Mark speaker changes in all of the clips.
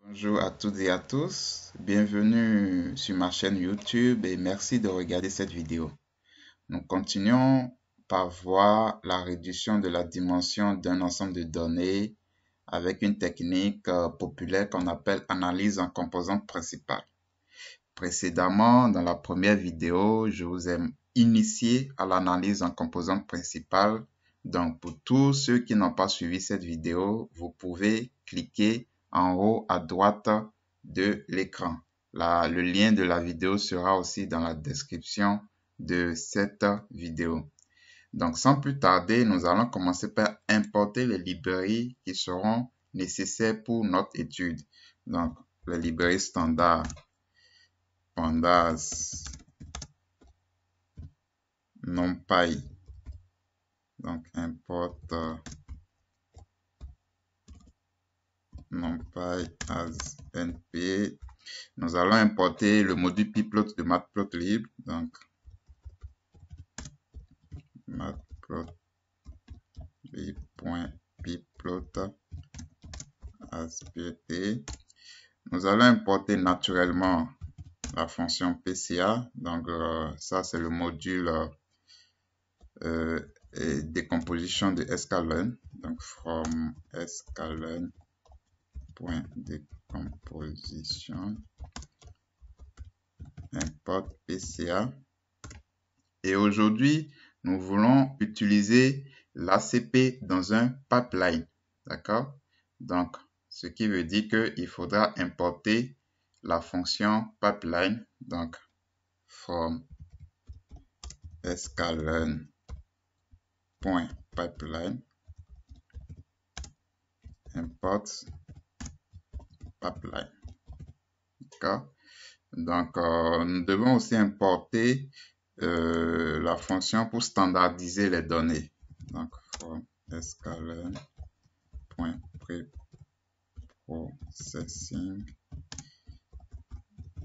Speaker 1: Bonjour à toutes et à tous, bienvenue sur ma chaîne YouTube et merci de regarder cette vidéo. Nous continuons par voir la réduction de la dimension d'un ensemble de données avec une technique populaire qu'on appelle analyse en composantes principales. Précédemment, dans la première vidéo, je vous ai initié à l'analyse en composantes principales. Donc, pour tous ceux qui n'ont pas suivi cette vidéo, vous pouvez cliquer en haut à droite de l'écran. Le lien de la vidéo sera aussi dans la description de cette vidéo. Donc, sans plus tarder, nous allons commencer par importer les librairies qui seront nécessaires pour notre étude. Donc, les librairies standards, pandas, numpy. Donc, importe numpy as np. Nous allons importer le module pyplot de matplotlib. Donc, matplotlib.pyplot as pt. Nous allons importer naturellement la fonction PCA. Donc, ça, c'est le module décomposition de sklearn. Donc, from sklearn.decomposition import PCA. Et aujourd'hui, nous voulons utiliser l'ACP dans un pipeline. D'accord? Donc, ce qui veut dire qu'il faudra importer la fonction pipeline. Donc, from sklearn.pipeline import pipeline. D'accord? Donc, nous devons aussi importer la fonction pour standardiser les données. Donc, from sklearn.preprocessing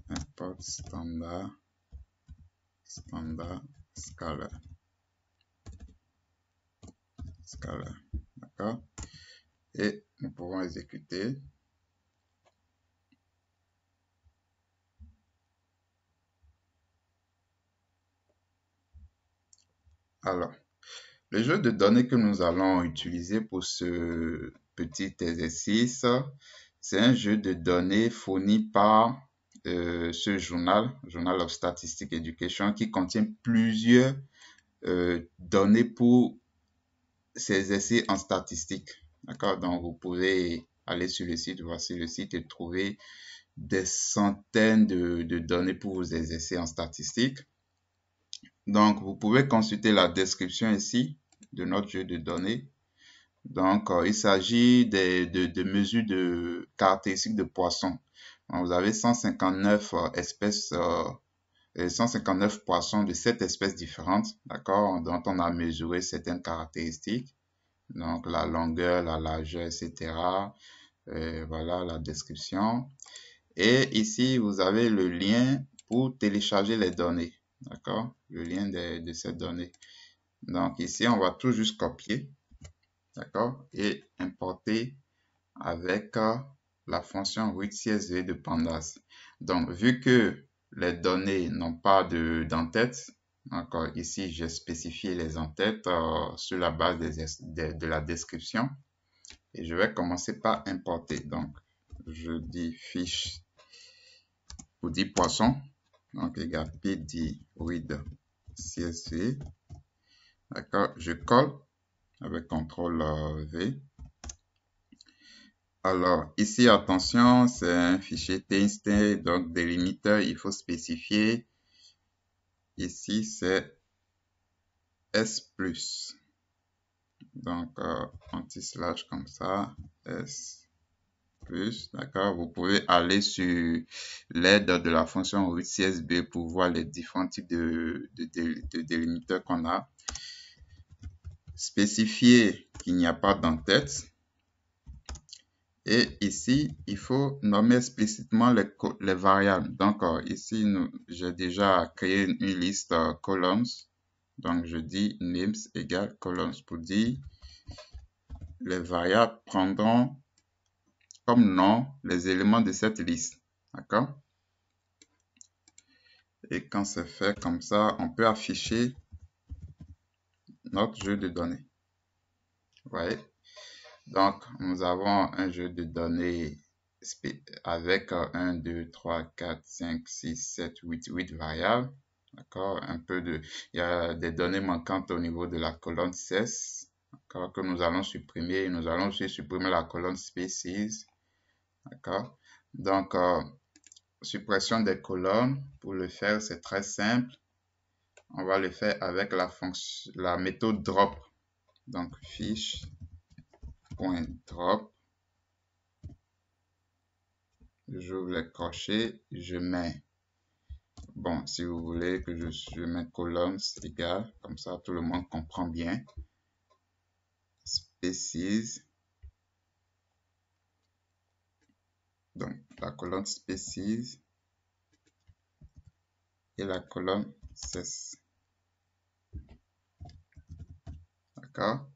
Speaker 1: import standard Scala. D'accord? Et nous pouvons exécuter. Alors, le jeu de données que nous allons utiliser pour ce petit exercice, c'est un jeu de données fourni par ce journal of Statistics Education, qui contient plusieurs données pour ces exercices en statistique. D'accord? Donc, vous pouvez aller sur le site, voici le site, et trouver des centaines de données pour vos exercices en statistique. Donc, vous pouvez consulter la description ici de notre jeu de données. Donc, il s'agit de mesures de caractéristiques de poissons. Donc, vous avez 159 espèces, 159 poissons de 7 espèces différentes, d'accord, dont on a mesuré certaines caractéristiques. Donc, la longueur, la largeur, etc. Voilà la description. Et ici, vous avez le lien pour télécharger les données. D'accord? Le lien de ces données. Donc ici, on va tout juste copier. D'accord? Et importer avec la fonction read_csv de pandas. Donc, vu que les données n'ont pas d'entête, encore ici, j'ai spécifié les entêtes sur la base de la description. Et je vais commencer par importer. Donc, je dis fiche pour 10 poissons. Donc, égal pd read csv. D'accord, je colle avec CTRL V. Alors, ici, attention, c'est un fichier TXT, donc délimiteur, il faut spécifier. Ici, c'est S+. Donc, anti-slash comme ça, S+. D'accord, vous pouvez aller sur l'aide de la fonction read_csv pour voir les différents types de délimiteurs qu'on a. Spécifier qu'il n'y a pas d'entête. Et ici, il faut nommer explicitement les variables. Donc, ici, j'ai déjà créé une liste columns. Donc, je dis names égale columns pour dire les variables prendront comme nom les éléments de cette liste. D'accord? Et quand c'est fait comme ça, on peut afficher notre jeu de données. Vous voyez? Donc, nous avons un jeu de données avec 1, 2, 3, 4, 5, 6, 7, 8 variables. D'accord? Il y a des données manquantes au niveau de la colonne 16. D'accord? Que nous allons supprimer. Nous allons aussi supprimer la colonne species. D'accord? Donc, suppression des colonnes. Pour le faire, c'est très simple. On va le faire avec la méthode drop. Donc, fiche.drop. J'ouvre les crochets, je mets, bon, si vous voulez que je mets colonnes égale, comme ça tout le monde comprend bien, species, donc la colonne species et la colonne cesse, d'accord?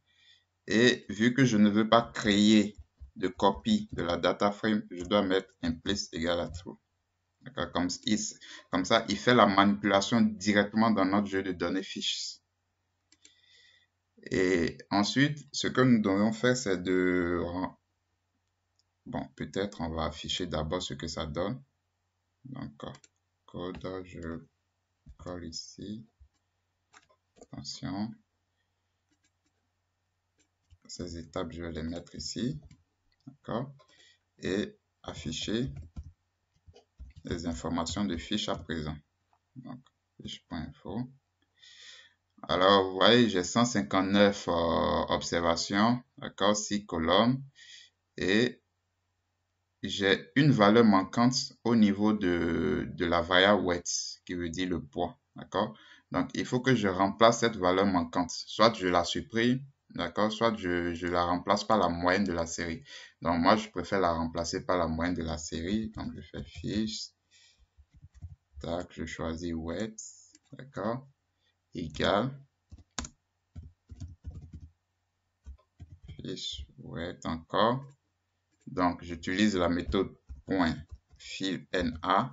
Speaker 1: Et vu que je ne veux pas créer de copie de la data frame, je dois mettre un place égal à true. Comme ça, il fait la manipulation directement dans notre jeu de données fiches. Et ensuite, ce que nous devons faire, c'est de... Bon, peut-être on va afficher d'abord ce que ça donne. Donc, code, je colle ici. Attention. Ces étapes, je vais les mettre ici. D'accord? Et afficher les informations de fiche à présent. Donc, fiche.info. Alors, vous voyez, j'ai 159 observations, d'accord, 6 colonnes, et j'ai une valeur manquante au niveau de la variable weight, qui veut dire le poids, d'accord. Donc, il faut que je remplace cette valeur manquante. Soit je la supprime, d'accord, soit je la remplace par la moyenne de la série. Donc, moi, je préfère la remplacer par la moyenne de la série. Donc, je fais fiche, tac, je choisis weight, d'accord, égal. Fiche weight encore. Donc, j'utilise la méthode .fill_na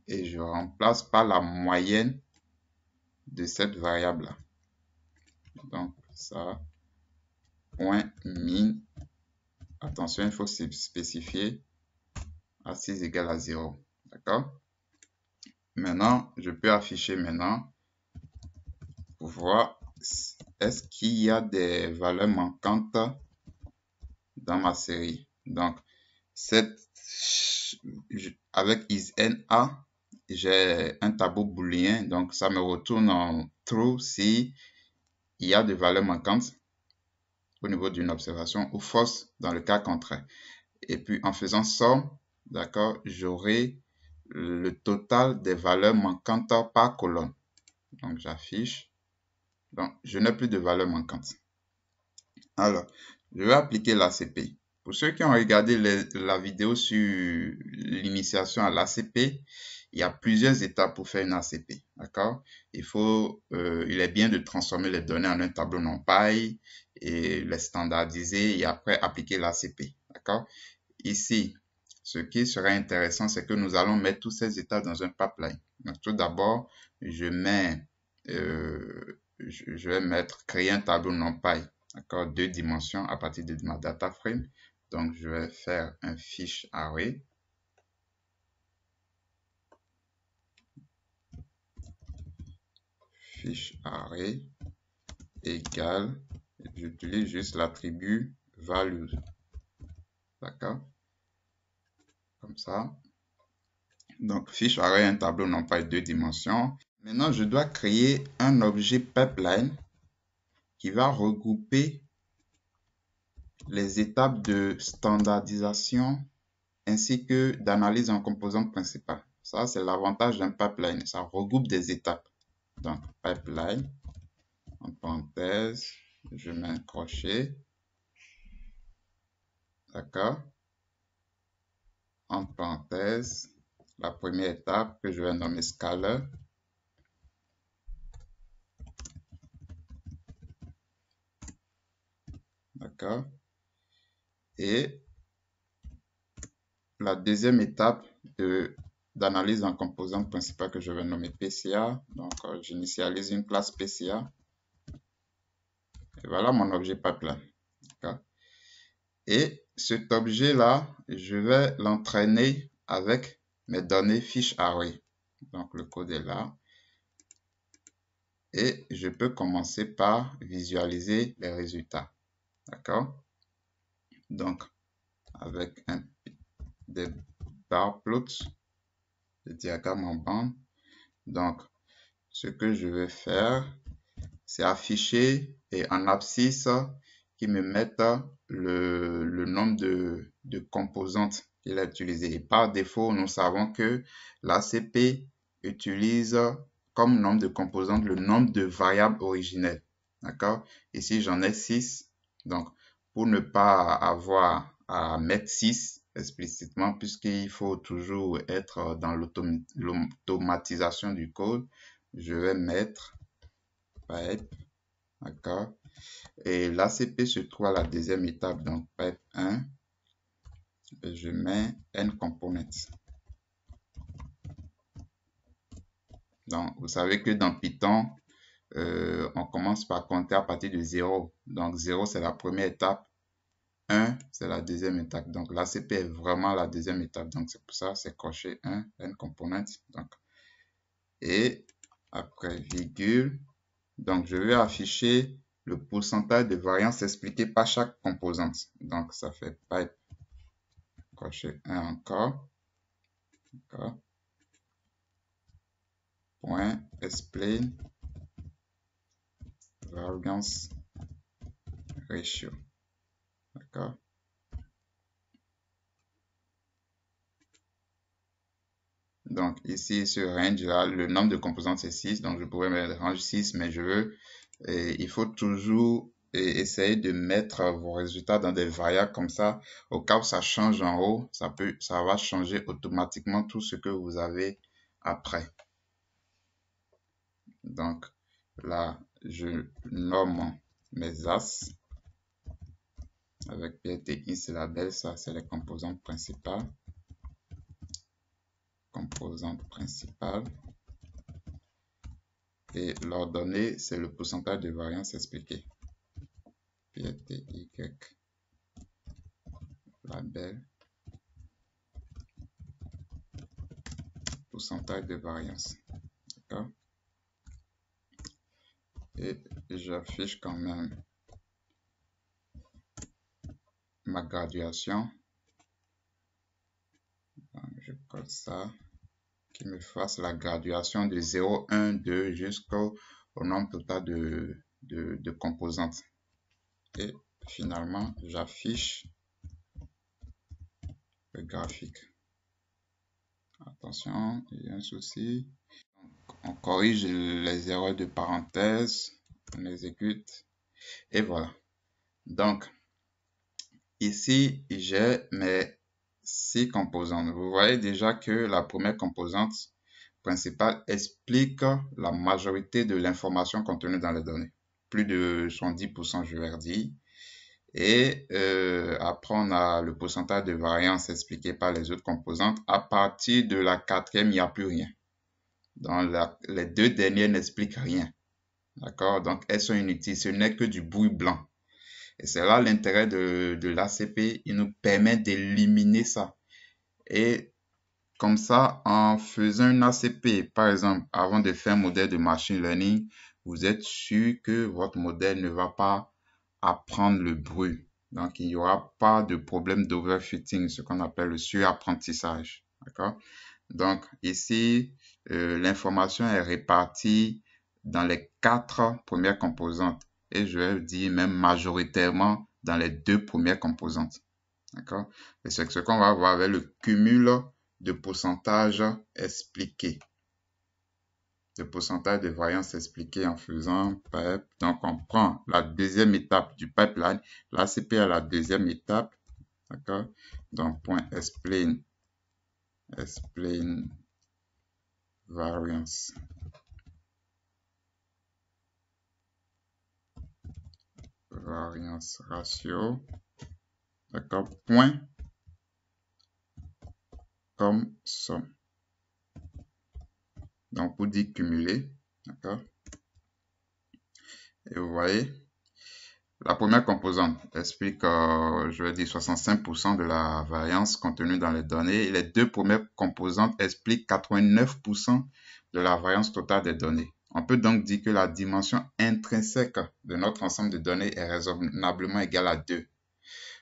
Speaker 1: et je remplace par la moyenne de cette variable-là. Donc, ça, .min. Attention, il faut spécifier à 6 égale à 0. D'accord? Maintenant, je peux afficher maintenant pour voir est-ce qu'il y a des valeurs manquantes dans ma série. Donc, avec isNA, j'ai un tableau booléen, donc ça me retourne en true si il y a des valeurs manquantes au niveau d'une observation ou false dans le cas contraire. Et puis en faisant somme, d'accord, j'aurai le total des valeurs manquantes par colonne. Donc j'affiche. Donc je n'ai plus de valeurs manquantes. Alors, je vais appliquer l'ACP. Pour ceux qui ont regardé la vidéo sur l'initiation à l'ACP, il y a plusieurs étapes pour faire une ACP, d'accord? Il est bien de transformer les données en un tableau NumPy et les standardiser et après appliquer l'ACP, d'accord? Ici, ce qui serait intéressant, c'est que nous allons mettre toutes ces étapes dans un pipeline. Donc, tout d'abord, je vais créer un tableau NumPy, d'accord, 2 dimensions à partir de ma data frame. Donc, je vais faire un fiche array. Fiche array égale, j'utilise juste l'attribut value. D'accord? Comme ça. Donc, fiche array, un tableau NumPy 2 dimensions. Maintenant, je dois créer un objet pipeline qui va regrouper les étapes de standardisation ainsi que d'analyse en composante principale. Ça, c'est l'avantage d'un pipeline. Ça regroupe des étapes. Donc, pipeline, en parenthèse, je mets un crochet. D'accord? En parenthèse, la première étape que je vais nommer scalar. D'accord? Et la deuxième étape d'analyse en composante principale que je vais nommer PCA. Donc, j'initialise une classe PCA. Et voilà mon objet pipeline. Et cet objet-là, je vais l'entraîner avec mes données fiche array. Donc, le code est là. Et je peux commencer par visualiser les résultats. D'accord? Donc, avec des bar plots, des diagrammes en bande. Donc, ce que je vais faire, c'est afficher et en abscisse qui me mette le nombre de composantes qu'il a utilisé. Et par défaut, nous savons que l'ACP utilise comme nombre de composantes le nombre de variables originelles. D'accord? Ici, j'en ai 6. Donc, pour ne pas avoir à mettre 6 explicitement, puisqu'il faut toujours être dans l'automatisation du code, je vais mettre pipe, d'accord? Et l'ACP se trouve à la deuxième étape, donc pipe 1, et je mets n components. Donc, vous savez que dans Python, on commence par compter à partir de 0. Donc, 0, c'est la première étape. 1, c'est la deuxième étape. Donc, l'ACP est vraiment la deuxième étape. Donc, c'est pour ça, c'est coché 1, n components. Donc, et après, virgule. Donc, je vais afficher le pourcentage de variance expliqué par chaque composante. Donc, ça fait pipe cocher 1 encore. D'accord. Point explain variance ratio. D'accord. Donc, ici, ce range-là, le nombre de composantes, c'est 6. Donc, je pourrais mettre range 6, mais je veux, il faut toujours essayer de mettre vos résultats dans des variables comme ça. Au cas où ça change en haut, ça va changer automatiquement tout ce que vous avez après. Donc, là, je nomme mes as avec PTI, c'est label, ça, c'est les composantes principales. Et l'ordonnée, c'est le pourcentage de variance expliqué. PTY, label, pourcentage de variance. D'accord? Et j'affiche quand même ma graduation. Donc, je code ça, qui me fasse la graduation de 0, 1, 2 jusqu'au nombre total de composantes. Et finalement, j'affiche le graphique. Attention, il y a un souci. On corrige les erreurs de parenthèse, on exécute et voilà. Donc, ici, j'ai mes 6 composantes. Vous voyez déjà que la première composante principale explique la majorité de l'information contenue dans les données. Plus de 70%, je vais dire. Et après, on a le pourcentage de variance expliqué par les autres composantes. À partir de la quatrième, il n'y a plus rien. Dans les deux dernières n'expliquent rien. D'accord? Donc, elles sont inutiles. Ce n'est que du bruit blanc. Et c'est là l'intérêt de l'ACP. Il nous permet d'éliminer ça. Et comme ça, en faisant un ACP, par exemple, avant de faire un modèle de machine learning, vous êtes sûr que votre modèle ne va pas apprendre le bruit. Donc, il n'y aura pas de problème d'overfitting, ce qu'on appelle le surapprentissage. D'accord? Donc, ici, l'information est répartie dans les 4 premières composantes. Et je vais dire même majoritairement dans les 2 premières composantes. D'accord? Et c'est ce qu'on va voir avec le cumul de pourcentage expliqué. Le pourcentage de variance expliqué en faisant pipe. Donc, on prend la deuxième étape du pipeline. L'ACP à la deuxième étape. D'accord? Donc, point explain variance. Variance ratio. D'accord? Point comme somme. Donc, pour dire cumuler, d'accord? Et vous voyez, la première composante explique, je vais dire, 65% de la variance contenue dans les données. Et les deux premières composantes expliquent 89% de la variance totale des données. On peut donc dire que la dimension intrinsèque de notre ensemble de données est raisonnablement égale à 2.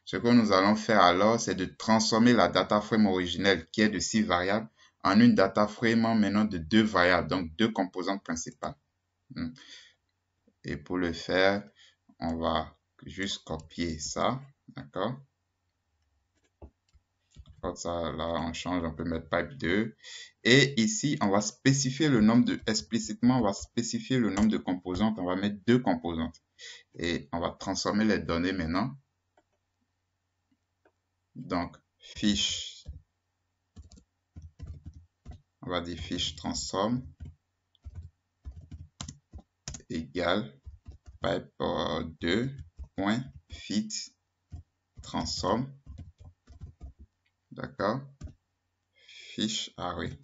Speaker 1: Ce que nous allons faire alors, c'est de transformer la data frame originelle, qui est de 6 variables, en une data frame maintenant de 2 variables, donc 2 composantes principales. Et pour le faire, on va juste copier ça, d'accord? Comme ça, là, on change, on peut mettre pipe 2. Et ici, on va spécifier le nombre de, explicitement, on va spécifier le nombre de composantes. On va mettre 2 composantes. Et on va transformer les données maintenant. Donc, fiche, on va dire fiche transform égale pipe 2.fit transform, d'accord, fiche array.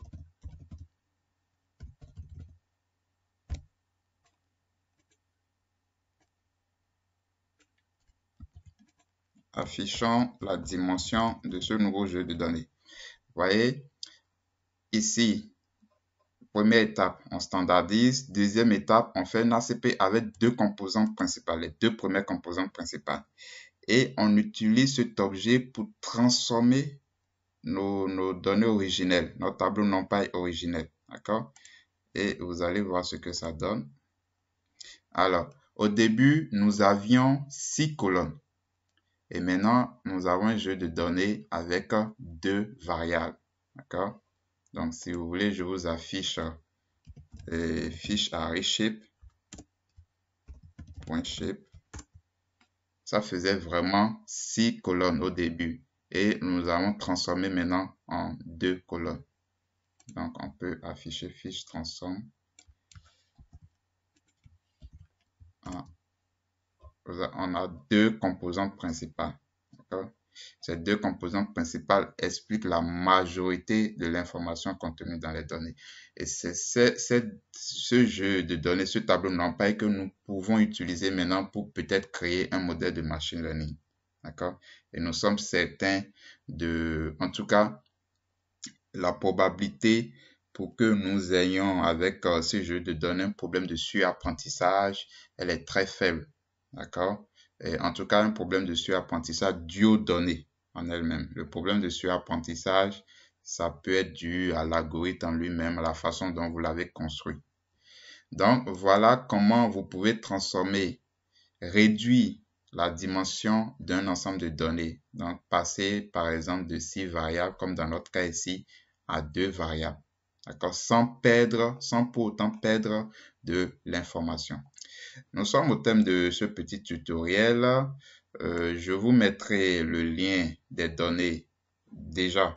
Speaker 1: Affichons la dimension de ce nouveau jeu de données. Vous voyez, ici, première étape, on standardise. Deuxième étape, on fait un ACP avec 2 composantes principales, les 2 premières composantes principales. Et on utilise cet objet pour transformer nos données originelles, notre tableau NumPy originel. D'accord? Et vous allez voir ce que ça donne. Alors, au début, nous avions 6 colonnes. Et maintenant, nous avons un jeu de données avec 2 variables. D'accord? Donc, si vous voulez, je vous affiche fiche array shape. .shape. Ça faisait vraiment 6 colonnes au début. Et nous allons transformer maintenant en 2 colonnes. Donc, on peut afficher fiche transform. On a 2 composantes principales. Ces 2 composantes principales expliquent la majorité de l'information contenue dans les données. Et c'est ce jeu de données, ce tableau NumPy que nous pouvons utiliser maintenant pour peut-être créer un modèle de machine learning. D'accord? Et nous sommes certains de, en tout cas, la probabilité pour que nous ayons avec ce jeu de données un problème de surapprentissage, elle est très faible. D'accord? Et en tout cas, un problème de surapprentissage dû aux données en elles-mêmes. Le problème de surapprentissage, ça peut être dû à l'algorithme en lui-même, à la façon dont vous l'avez construit. Donc, voilà comment vous pouvez transformer, réduire la dimension d'un ensemble de données. Donc, passer par exemple de 6 variables, comme dans notre cas ici, à 2 variables. D'accord? Sans pour autant perdre de l'information. Nous sommes au thème de ce petit tutoriel. Je vous mettrai le lien des données. Déjà,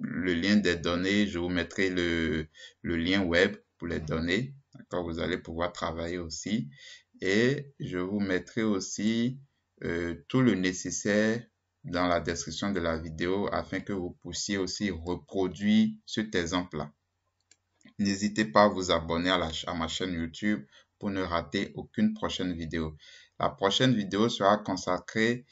Speaker 1: le lien des données, je vous mettrai le lien web pour les données. D'accord? Vous allez pouvoir travailler aussi. Et je vous mettrai aussi tout le nécessaire dans la description de la vidéo afin que vous puissiez aussi reproduire cet exemple-là. N'hésitez pas à vous abonner à ma chaîne YouTube pour ne rater aucune prochaine vidéo. La prochaine vidéo sera consacrée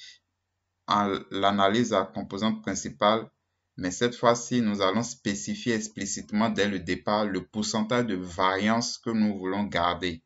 Speaker 1: à l'analyse à composante principale, mais cette fois-ci, nous allons spécifier explicitement dès le départ le pourcentage de variance que nous voulons garder